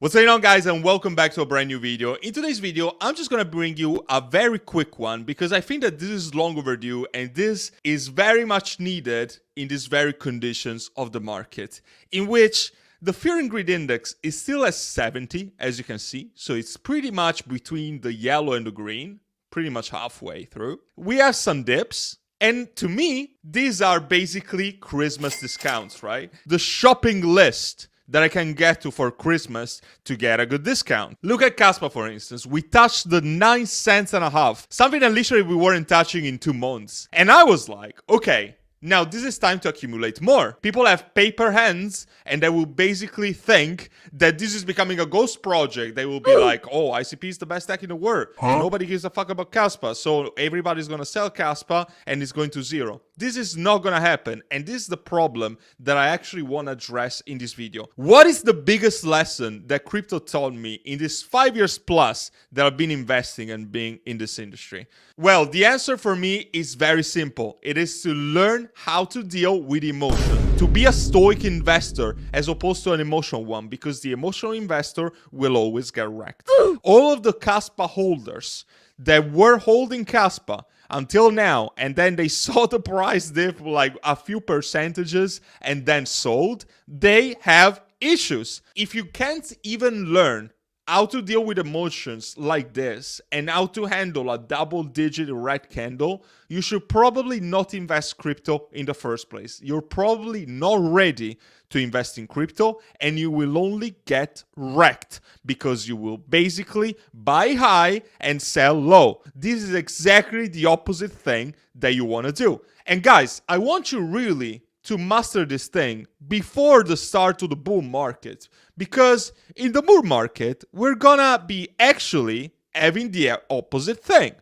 What's going on, guys, and welcome back to a brand new video. In today's video, I'm just gonna bring you a very quick one because I think that this is long overdue and this is very much needed in these very conditions of the market, in which the fear and greed index is still at 70, as you can see. So it's pretty much between the yellow and the green, pretty much halfway through. We have some dips. And to me, these are basically Christmas discounts, right? The shopping list that I can get to for Christmas to get a good discount. Look at Caspa, for instance. We touched the 9 cents and a half, something that literally we weren't touching in 2 months. And I was like, okay, now this is time to accumulate more. People have paper hands and they will basically think that this is becoming a ghost project. They will be like, oh, ICP is the best tech in the world. Nobody gives a fuck about Caspa. So everybody's going to sell Caspa and it's going to zero. This is not going to happen. And this is the problem that I actually want to address in this video. What is the biggest lesson that crypto taught me in this 5 years plus that I've been investing and being in this industry? Well, the answer for me is very simple. It is to learn how to deal with emotion, to be a stoic investor as opposed to an emotional one, because the emotional investor will always get wrecked. All of the Caspa holders that were holding Caspa until now, and then they saw the price dip like a few percentages and then sold, they have issues. If you can't even learn how to deal with emotions like this and how to handle a double-digit red candle, you should probably not invest crypto in the first place. You're probably not ready to invest in crypto and you will only get wrecked because you will basically buy high and sell low. This is exactly the opposite thing that you want to do. And guys, I want you really to master this thing before the start of the bull market, because in the bull market we're gonna be actually having the opposite thing.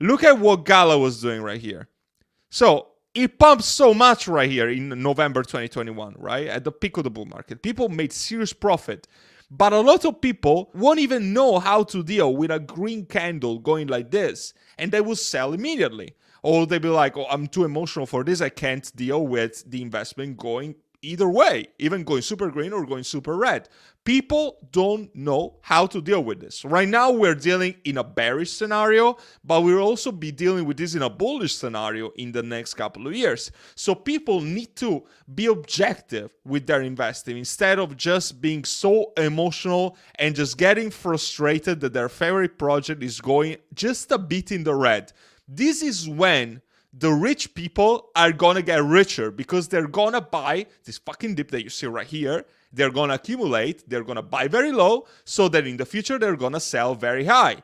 Look at what Gala was doing right here. So it pumped so much right here in November 2021, right at the peak of the bull market. People made serious profit, but a lot of people won't even know how to deal with a green candle going like this, and they will sell immediately. Or they'll be like, oh, I'm too emotional for this. I can't deal with the investment going either way, even going super green or going super red. People don't know how to deal with this. Right now, we're dealing in a bearish scenario, but we'll also be dealing with this in a bullish scenario in the next couple of years. So people need to be objective with their investing instead of just being so emotional and just getting frustrated that their favorite project is going just a bit in the red. This is when the rich people are gonna get richer, because they're gonna buy this fucking dip that you see right here. They're gonna accumulate, they're gonna buy very low, so that in the future they're gonna sell very high.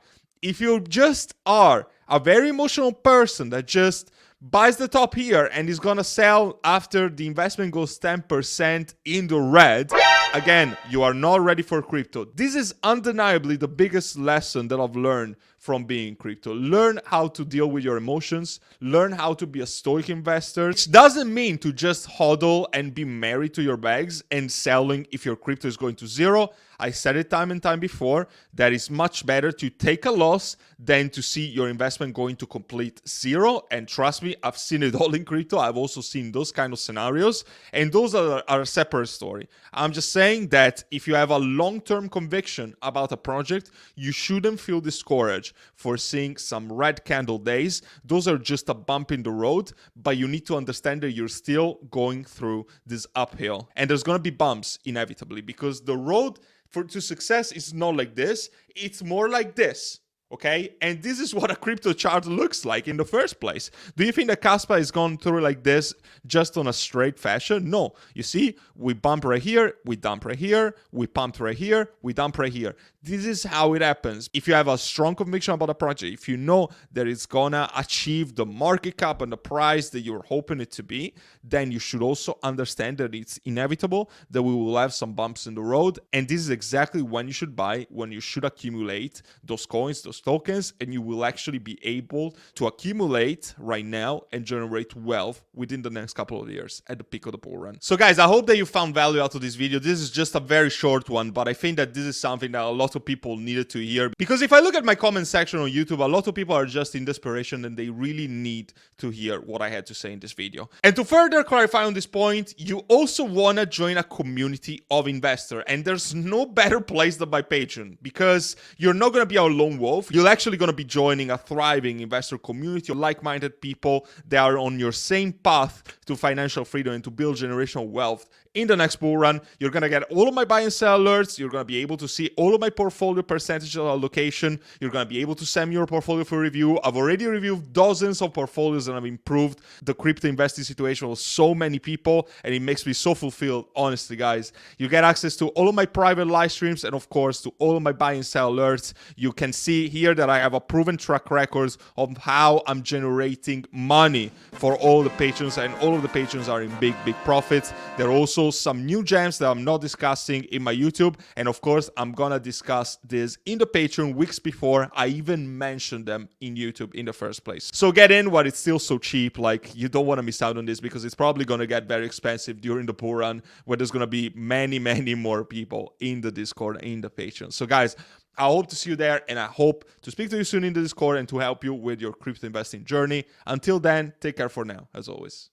If you just are a very emotional person that just buys the top here and is gonna sell after the investment goes 10% in the red, again, you are not ready for crypto. This is undeniably the biggest lesson that I've learned from being in crypto. Learn how to deal with your emotions. Learn how to be a stoic investor. Which doesn't mean to just hodl and be married to your bags and selling if your crypto is going to zero. I said it time and time before, that it's much better to take a loss than to see your investment going to complete zero. And trust me, I've seen it all in crypto. I've also seen those kind of scenarios, and those are a separate story. I'm just saying that if you have a long-term conviction about a project, you shouldn't feel discouraged for seeing some red candle days. Those are just a bump in the road, but you need to understand that you're still going through this uphill. And there's going to be bumps inevitably, because the road to success is not like this, it's more like this. Okay, and this is what a crypto chart looks like in the first place. Do you think that Caspa is going through like this just on a straight fashion? No. You see, we bump right here, we dump right here, we pump right here, we dump right here. This is how it happens. If you have a strong conviction about a project, if you know that it's gonna achieve the market cap and the price that you're hoping it to be, then you should also understand that it's inevitable that we will have some bumps in the road. And this is exactly when you should buy, when you should accumulate those coins, those tokens, and you will actually be able to accumulate right now and generate wealth within the next couple of years at the peak of the bull run. So guys, I hope that you found value out of this video. This is just a very short one, but I think that this is something that a lot of people needed to hear, because if I look at my comment section on YouTube, a lot of people are just in desperation and they really need to hear what I had to say in this video. And to further clarify on this point, you also want to join a community of investors, and there's no better place than my Patreon, because you're not going to be a lone wolf. You're actually going to be joining a thriving investor community of like-minded people that are on your same path to financial freedom and to build generational wealth in the next bull run. You're going to get all of my buy and sell alerts. You're going to be able to see all of my portfolio percentage allocation. You're going to be able to send me your portfolio for review. I've already reviewed dozens of portfolios and I've improved the crypto investing situation with so many people, and it makes me so fulfilled, honestly, guys. You get access to all of my private live streams and, of course, to all of my buy and sell alerts. You can see here that I have a proven track record of how I'm generating money for all the patrons, and all of the patrons are in big profits. There are also some new gems that I'm not discussing in my YouTube, and of course I'm gonna discuss this in the Patreon weeks before I even mentioned them in YouTube in the first place. So get in while it's still so cheap. Like, you don't want to miss out on this, because it's probably gonna get very expensive during the bull run, where there's gonna be many more people in the Discord, in the Patreon. So guys, I hope to see you there, and I hope to speak to you soon in the Discord and to help you with your crypto investing journey. Until then, take care for now, as always.